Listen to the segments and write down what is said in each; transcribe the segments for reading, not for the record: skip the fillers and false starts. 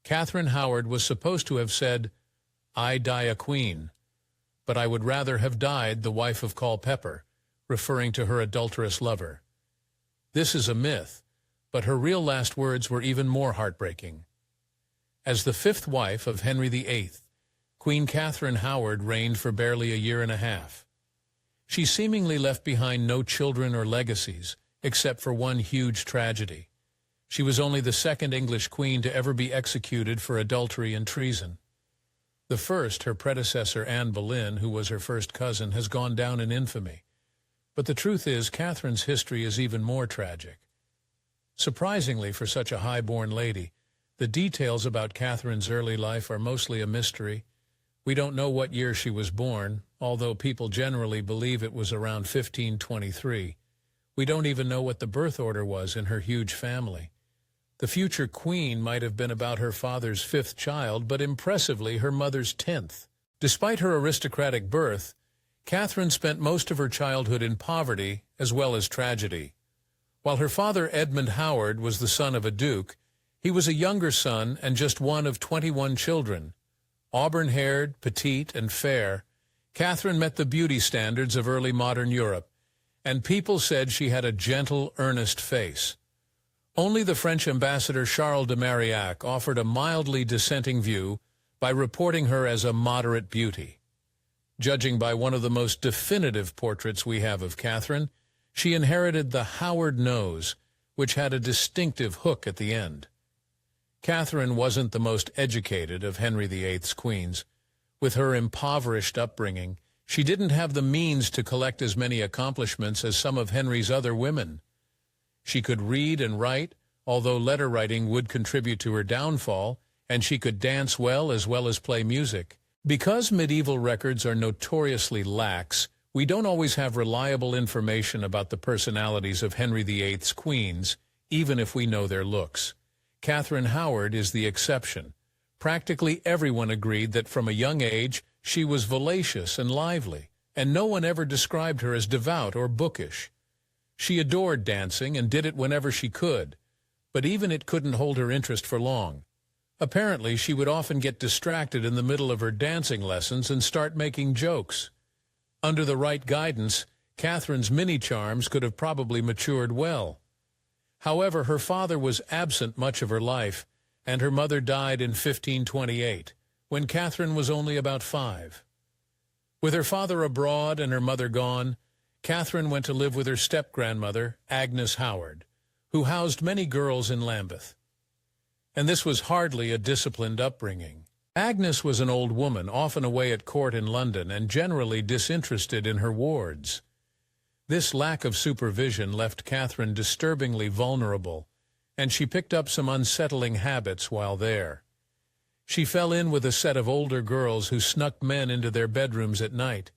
Catherine Howard was supposed to have said, "I die a queen, but I would rather have died the wife of Culpeper," referring to her adulterous lover. This is a myth, but her real last words were even more heartbreaking. As the fifth wife of Henry VIII, Queen Catherine Howard reigned for barely a year and a half. She seemingly left behind no children or legacies, except for one huge tragedy. She was only the second English queen to ever be executed for adultery and treason. The first, her predecessor Anne Boleyn, who was her first cousin, has gone down in infamy. But the truth is, Catherine's history is even more tragic. Surprisingly for such a high-born lady, the details about Catherine's early life are mostly a mystery. We don't know what year she was born, although people generally believe it was around 1523. We don't even know what the birth order was in her huge family. The future queen might have been about her father's fifth child, but impressively her mother's 10th. Despite her aristocratic birth, Catherine spent most of her childhood in poverty as well as tragedy. While her father Edmund Howard was the son of a duke, he was a younger son and just one of 21 children. Auburn-haired, petite, and fair, Catherine met the beauty standards of early modern Europe, and people said she had a gentle, earnest face. Only the French ambassador Charles de Marillac offered a mildly dissenting view by reporting her as a moderate beauty. Judging by one of the most definitive portraits we have of Catherine, she inherited the Howard nose, which had a distinctive hook at the end. Catherine wasn't the most educated of Henry VIII's queens. With her impoverished upbringing, she didn't have the means to collect as many accomplishments as some of Henry's other women. She could read and write, although letter writing would contribute to her downfall, and she could dance well as play music. Because medieval records are notoriously lax, we don't always have reliable information about the personalities of Henry VIII's queens, even if we know their looks. Catherine Howard is the exception. Practically everyone agreed that from a young age she was vivacious and lively, and no one ever described her as devout or bookish. She adored dancing and did it whenever she could, but even it couldn't hold her interest for long. Apparently, she would often get distracted in the middle of her dancing lessons and start making jokes. Under the right guidance, Catherine's mini-charms could have probably matured well. However, her father was absent much of her life, and her mother died in 1528, when Catherine was only about 5. With her father abroad and her mother gone, Catherine went to live with her step-grandmother, Agnes Howard, who housed many girls in Lambeth. And this was hardly a disciplined upbringing. Agnes was an old woman, often away at court in London, and generally disinterested in her wards. This lack of supervision left Catherine disturbingly vulnerable, and she picked up some unsettling habits while there. She fell in with a set of older girls who snuck men into their bedrooms at night.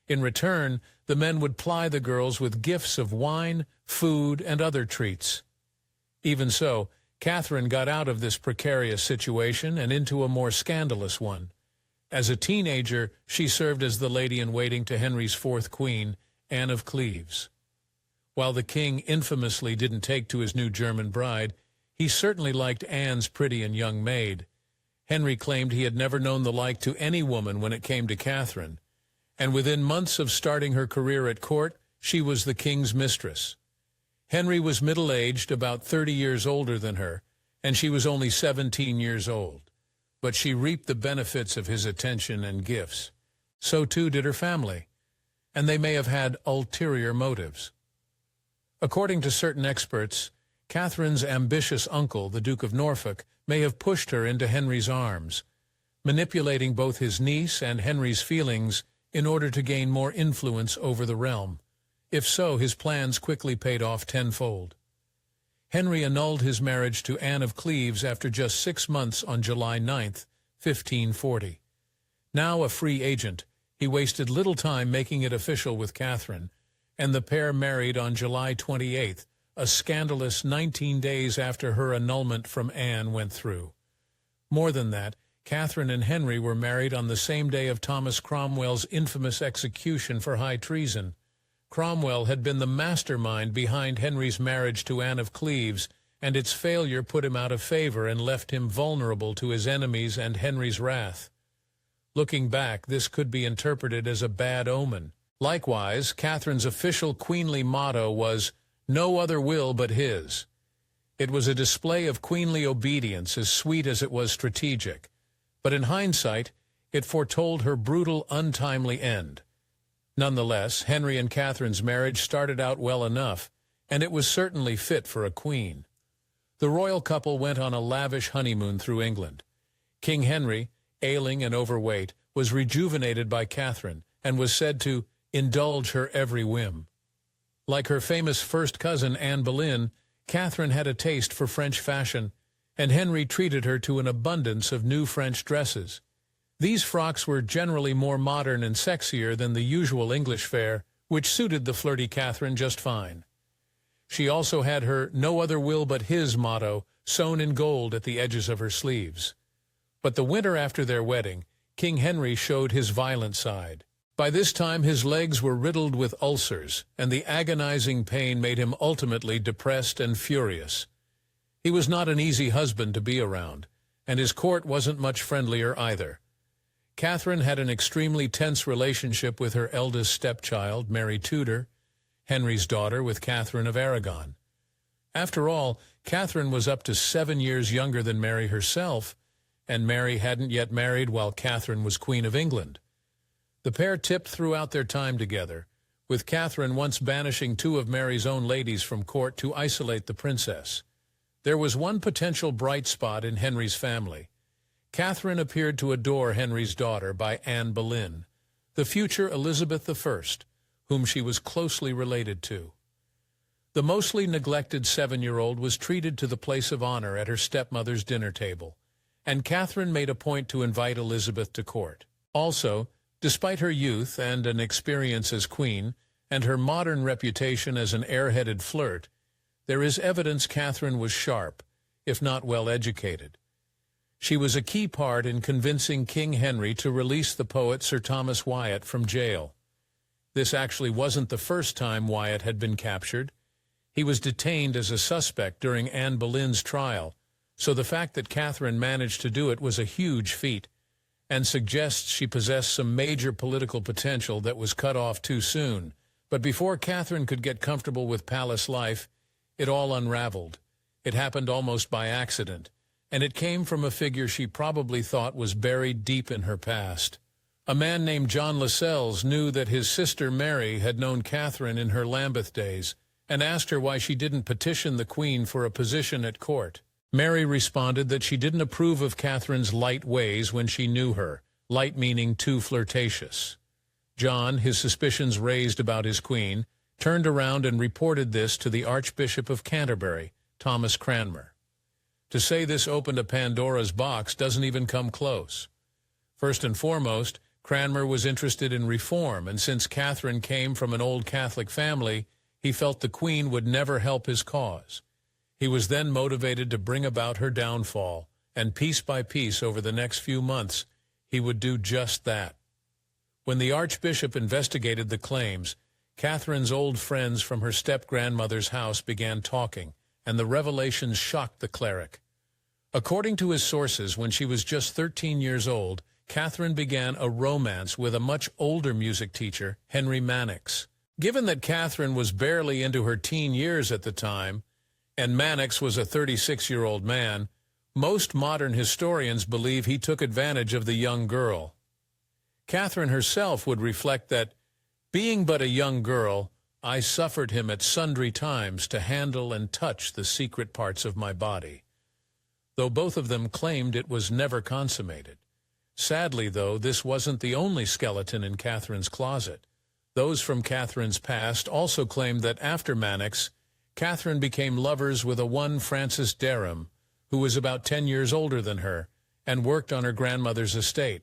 In return, the men would ply the girls with gifts of wine, food, and other treats. Even so, Catherine got out of this precarious situation and into a more scandalous one. As a teenager, she served as the lady-in-waiting to Henry's fourth queen, Anne of Cleves. While the king infamously didn't take to his new German bride, he certainly liked Anne's pretty and young maid. Henry claimed he had never known the like to any woman when it came to Catherine, and within months of starting her career at court, she was the king's mistress. Henry was middle-aged, about 30 years older than her, and she was only 17 years old. But she reaped the benefits of his attention and gifts. So too did her family, and they may have had ulterior motives. According to certain experts, Catherine's ambitious uncle, the Duke of Norfolk, may have pushed her into Henry's arms, manipulating both his niece and Henry's feelings in order to gain more influence over the realm. If so, his plans quickly paid off tenfold. Henry annulled his marriage to Anne of Cleves after just 6 months on July 9, 1540. Now a free agent, he wasted little time making it official with Catherine, and the pair married on July 28, a scandalous 19 days after her annulment from Anne went through. More than that, Catherine and Henry were married on the same day of Thomas Cromwell's infamous execution for high treason. Cromwell had been the mastermind behind Henry's marriage to Anne of Cleves, and its failure put him out of favor and left him vulnerable to his enemies and Henry's wrath. Looking back, this could be interpreted as a bad omen. Likewise, Catherine's official queenly motto was, "No other will but his." It was a display of queenly obedience as sweet as it was strategic, but in hindsight, it foretold her brutal, untimely end. Nonetheless, Henry and Catherine's marriage started out well enough, and it was certainly fit for a queen. The royal couple went on a lavish honeymoon through England. King Henry, ailing and overweight, was rejuvenated by Catherine and was said to indulge her every whim. Like her famous first cousin Anne Boleyn, Catherine had a taste for French fashion, and Henry treated her to an abundance of new French dresses. These frocks were generally more modern and sexier than the usual English fare, which suited the flirty Catherine just fine. She also had her "no other will but his" motto sewn in gold at the edges of her sleeves. But the winter after their wedding, King Henry showed his violent side. By this time his legs were riddled with ulcers, and the agonizing pain made him ultimately depressed and furious. He was not an easy husband to be around, and his court wasn't much friendlier either. Catherine had an extremely tense relationship with her eldest stepchild, Mary Tudor, Henry's daughter, with Catherine of Aragon. After all, Catherine was up to 7 years younger than Mary herself, and Mary hadn't yet married while Catherine was Queen of England. The pair tipped throughout their time together, with Catherine once banishing 2 of Mary's own ladies from court to isolate the princess. There was one potential bright spot in Henry's family. Catherine appeared to adore Henry's daughter by Anne Boleyn, the future Elizabeth I, whom she was closely related to. The mostly neglected 7-year-old was treated to the place of honor at her stepmother's dinner table, and Catherine made a point to invite Elizabeth to court. Also, despite her youth and an experience as queen, and her modern reputation as an airheaded flirt, there is evidence Catherine was sharp, if not well-educated. She was a key part in convincing King Henry to release the poet Sir Thomas Wyatt from jail. This actually wasn't the first time Wyatt had been captured. He was detained as a suspect during Anne Boleyn's trial, so the fact that Catherine managed to do it was a huge feat, and suggests she possessed some major political potential that was cut off too soon. But before Catherine could get comfortable with palace life, it all unraveled. It happened almost by accident, and it came from a figure she probably thought was buried deep in her past. A man named John Lascelles knew that his sister Mary had known Catherine in her Lambeth days, and asked her why she didn't petition the Queen for a position at court. Mary responded that she didn't approve of Catherine's light ways when she knew her, light meaning too flirtatious. John, his suspicions raised about his queen, turned around and reported this to the Archbishop of Canterbury, Thomas Cranmer. To say this opened a Pandora's box doesn't even come close. First and foremost, Cranmer was interested in reform, and since Catherine came from an old Catholic family, he felt the Queen would never help his cause. He was then motivated to bring about her downfall, and piece by piece over the next few months, he would do just that. When the Archbishop investigated the claims, Catherine's old friends from her step-grandmother's house began talking, and the revelations shocked the cleric. According to his sources, when she was just 13 years old, Catherine began a romance with a much older music teacher, Henry Mannix. Given that Catherine was barely into her teen years at the time, and Mannix was a 36-year-old man, most modern historians believe he took advantage of the young girl. Catherine herself would reflect that, "Being but a young girl, I suffered him at sundry times to handle and touch the secret parts of my body," though both of them claimed it was never consummated. Sadly, though, this wasn't the only skeleton in Catherine's closet. Those from Catherine's past also claimed that after Mannix, Catherine became lovers with a one Francis Derham, who was about 10 years older than her, and worked on her grandmother's estate.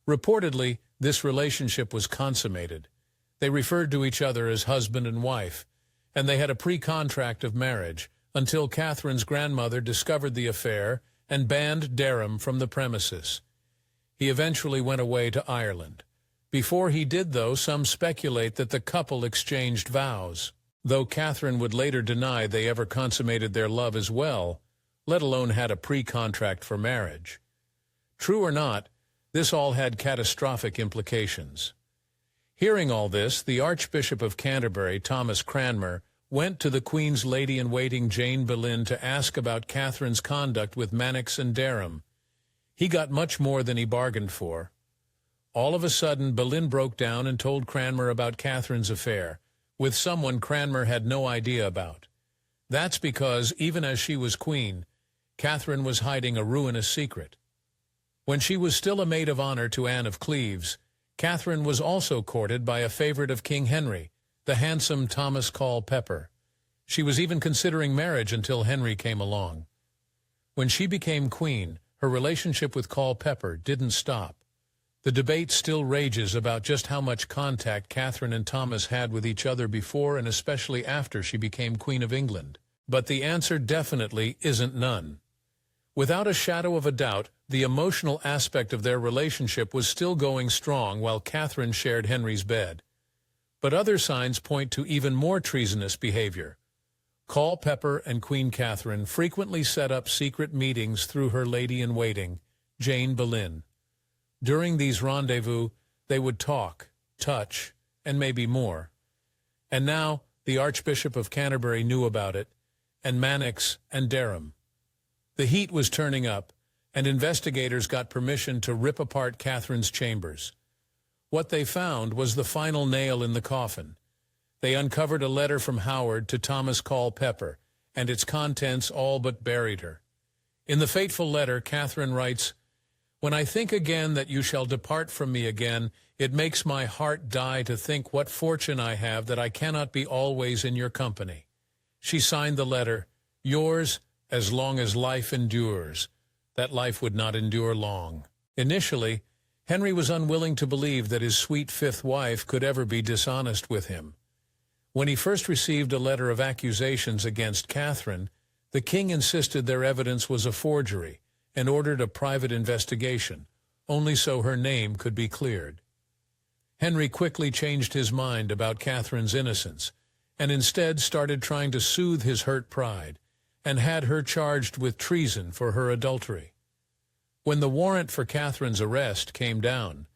Reportedly, this relationship was consummated. They referred to each other as husband and wife, and they had a pre-contract of marriage, until Catherine's grandmother discovered the affair and banned Derham from the premises. He eventually went away to Ireland. Before he did, though, some speculate that the couple exchanged vows. though Catherine would later deny they ever consummated their love as well, let alone had a pre-contract for marriage. True or not, this all had catastrophic implications. Hearing all this, the Archbishop of Canterbury, Thomas Cranmer, went to the Queen's lady-in-waiting Jane Boleyn to ask about Catherine's conduct with Manox and Derham. He got much more than he bargained for. All of a sudden, Boleyn broke down and told Cranmer about Catherine's affair, with someone Cranmer had no idea about. That's because, even as she was queen, Catherine was hiding a ruinous secret. When she was still a maid of honor to Anne of Cleves, Catherine was also courted by a favorite of King Henry, the handsome Thomas Culpeper. She was even considering marriage until Henry came along. When she became queen, her relationship with Culpeper didn't stop. The debate still rages about just how much contact Catherine and Thomas had with each other before and especially after she became Queen of England. But the answer definitely isn't none. Without a shadow of a doubt, the emotional aspect of their relationship was still going strong while Catherine shared Henry's bed. But other signs point to even more treasonous behavior. Culpeper and Queen Catherine frequently set up secret meetings through her lady-in-waiting, Jane Boleyn. During these rendezvous, they would talk, touch, and maybe more. And now the Archbishop of Canterbury knew about it, and Manox and Derham. The heat was turning up, and investigators got permission to rip apart Catherine's chambers. What they found was the final nail in the coffin. They uncovered a letter from Howard to Thomas Culpeper, and its contents all but buried her. In the fateful letter, Catherine writes, "When I think again that you shall depart from me again, it makes my heart die to think what fortune I have that I cannot be always in your company." She signed the letter, "Yours, as long as life endures." That life would not endure long. Initially, Henry was unwilling to believe that his sweet fifth wife could ever be dishonest with him. When he first received a letter of accusations against Catherine, the king insisted their evidence was a forgery and ordered a private investigation, only so her name could be cleared. Henry quickly changed his mind about Catherine's innocence, and instead started trying to soothe his hurt pride, and had her charged with treason for her adultery. When the warrant for Catherine's arrest came down,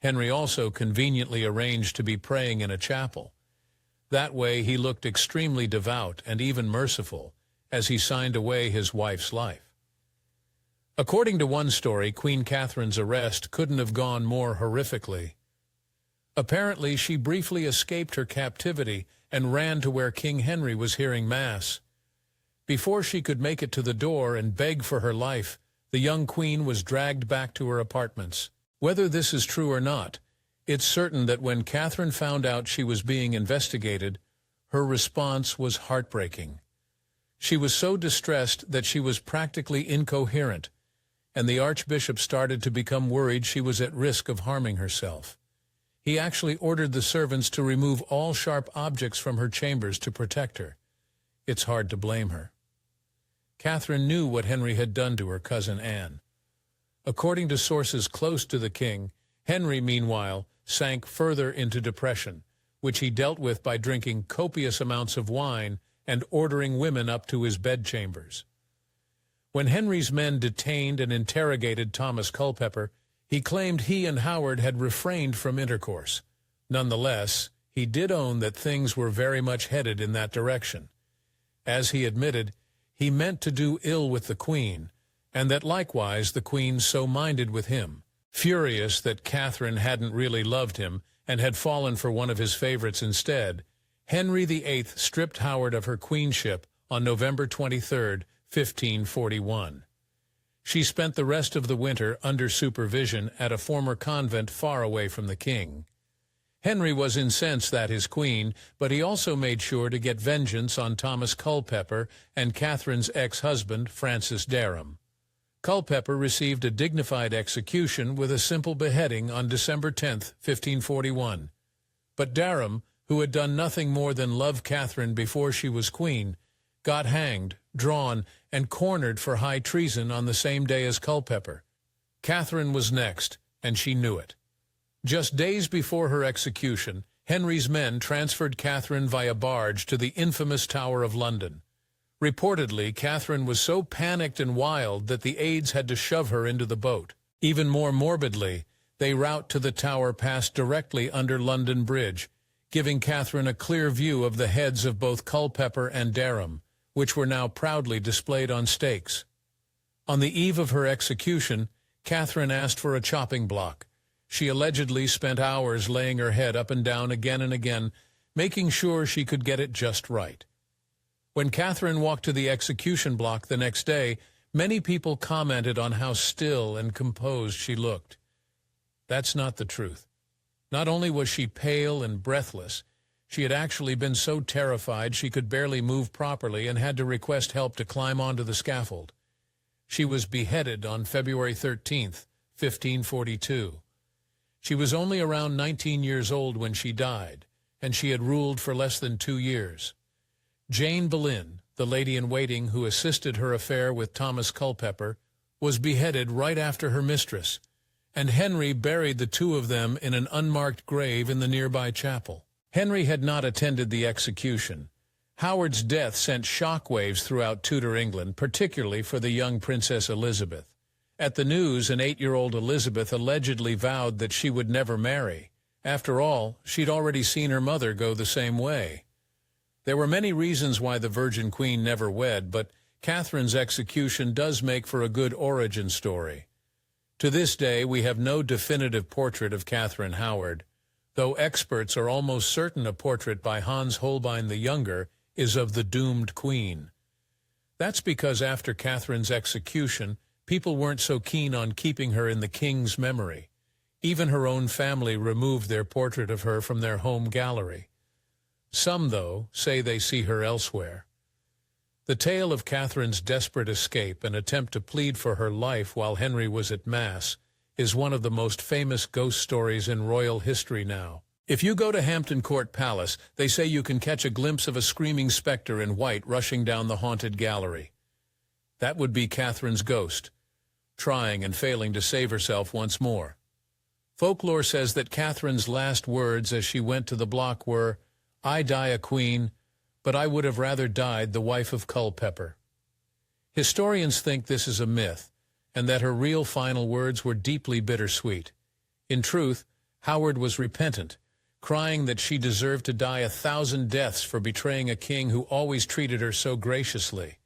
Henry also conveniently arranged to be praying in a chapel. That way he looked extremely devout and even merciful as he signed away his wife's life. According to one story, Queen Catherine's arrest couldn't have gone more horrifically. Apparently, she briefly escaped her captivity and ran to where King Henry was hearing Mass. Before she could make it to the door and beg for her life, the young queen was dragged back to her apartments. Whether this is true or not, it's certain that when Catherine found out she was being investigated, her response was heartbreaking. She was so distressed that she was practically incoherent, and the Archbishop started to become worried she was at risk of harming herself. He actually ordered the servants to remove all sharp objects from her chambers to protect her. It's hard to blame her. Catherine knew what Henry had done to her cousin Anne. According to sources close to the king, Henry, meanwhile, sank further into depression, which he dealt with by drinking copious amounts of wine and ordering women up to his bedchambers. When Henry's men detained and interrogated Thomas Culpeper, he claimed he and Howard had refrained from intercourse. Nonetheless, he did own that things were very much headed in that direction. As he admitted, he meant to do ill with the Queen, and that likewise the Queen so minded with him. Furious that Catherine hadn't really loved him and had fallen for one of his favorites instead, Henry VIII stripped Howard of her queenship on November 23, 1541. She spent the rest of the winter under supervision at a former convent far away from the king. Henry was incensed that his queen, but he also made sure to get vengeance on Thomas Culpeper and Catherine's ex-husband, Francis Derham. Culpeper received a dignified execution with a simple beheading on December 10, 1541. But Derham, who had done nothing more than love Catherine before she was queen, got hanged, drawn, and cornered for high treason on the same day as Culpeper. Catherine was next, and she knew it. Just days before her execution, Henry's men transferred Catherine via barge to the infamous Tower of London. Reportedly, Catherine was so panicked and wild that the aides had to shove her into the boat. Even more morbidly, their route to the tower passed directly under London Bridge, giving Catherine a clear view of the heads of both Culpeper and Derham, which were now proudly displayed on stakes. On the eve of her execution, Catherine asked for a chopping block. She allegedly spent hours laying her head up and down again and again, making sure she could get it just right. When Catherine walked to the execution block the next day, many people commented on how still and composed she looked. That's not the truth. Not only was she pale and breathless, she had actually been so terrified she could barely move properly and had to request help to climb onto the scaffold. She was beheaded on February 13th, 1542. She was only around 19 years old when she died, and she had ruled for less than 2 years. Jane Boleyn, the lady-in-waiting who assisted her affair with Thomas Culpeper, was beheaded right after her mistress, and Henry buried the two of them in an unmarked grave in the nearby chapel. Henry had not attended the execution. Howard's death sent shockwaves throughout Tudor England, particularly for the young Princess Elizabeth. At the news, an 8-year-old Elizabeth allegedly vowed that she would never marry. After all, she'd already seen her mother go the same way. There were many reasons why the Virgin Queen never wed, but Catherine's execution does make for a good origin story. To this day, we have no definitive portrait of Catherine Howard, though experts are almost certain a portrait by Hans Holbein the Younger is of the doomed queen. That's because after Catherine's execution, people weren't so keen on keeping her in the king's memory. Even her own family removed their portrait of her from their home gallery. Some, though, say they see her elsewhere. The tale of Catherine's desperate escape and attempt to plead for her life while Henry was at Mass is one of the most famous ghost stories in royal history now. If you go to Hampton Court Palace, they say you can catch a glimpse of a screaming spectre in white rushing down the haunted gallery. That would be Catherine's ghost, trying and failing to save herself once more. Folklore says that Catherine's last words as she went to the block were, "I die a queen, but I would have rather died the wife of Culpeper." Historians think this is a myth, and that her real final words were deeply bittersweet. In truth, Howard was repentant, crying that she deserved to die 1,000 deaths for betraying a king who always treated her so graciously.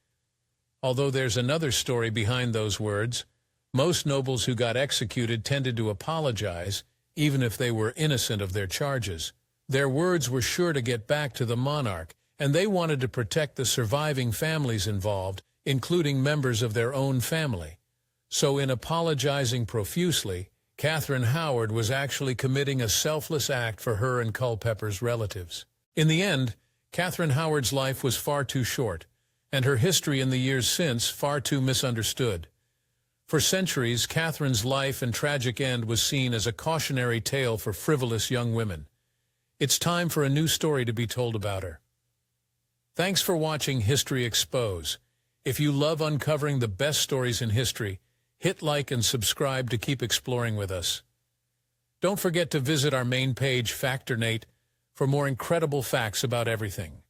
Although there's another story behind those words, most nobles who got executed tended to apologize, even if they were innocent of their charges. Their words were sure to get back to the monarch, and they wanted to protect the surviving families involved, including members of their own family. So in apologizing profusely, Catherine Howard was actually committing a selfless act for her and Culpeper's relatives. In the end, Catherine Howard's life was far too short, and her history in the years since far too misunderstood. For centuries, Catherine's life and tragic end was seen as a cautionary tale for frivolous young women. It's time for a new story to be told about her. Thanks for watching History Expose. If you love uncovering the best stories in history, hit like and subscribe to keep exploring with us. Don't forget to visit our main page, Factornate, for more incredible facts about everything.